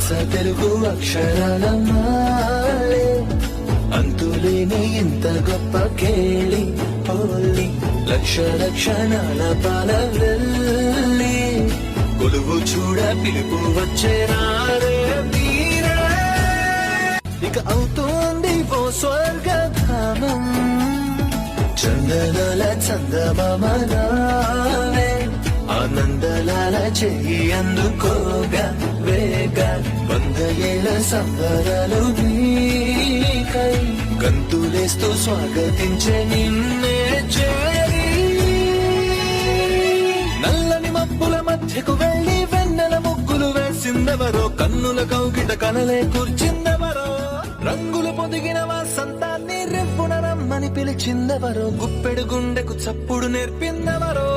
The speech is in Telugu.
పచ్చ తెలుగు అక్షరాల మాలే అంతులేని ఇంత గొప్ప కేళి హోలీ లక్ష లక్షణాల పాల వెళ్ళి కొలువు చూడ పిలుపు వచ్చేరారే మీరే ఇక అవుతోంది ఓ స్వర్గధామం చందనాల చందమామనావే ఆనందలాల చెయ్యి అందుకోగా వేగా 100 ఏళ్ల సంబరాలు నీకై గంతులేస్తూ స్వాగతించే నిన్నే చేరి నల్లని మబ్బుల మధ్యకు వెళ్ళి వెన్నెల ముగ్గులు వేసిందెవరో కన్నుల కౌగిట కలలే కూర్చిందెవరో రంగులు పొదిగిన వసంతాన్ని రెప్పున రమ్మని పిలిచిందెవరో గుప్పెడు గుండెకు చప్పుడు నేర్పిందెవరో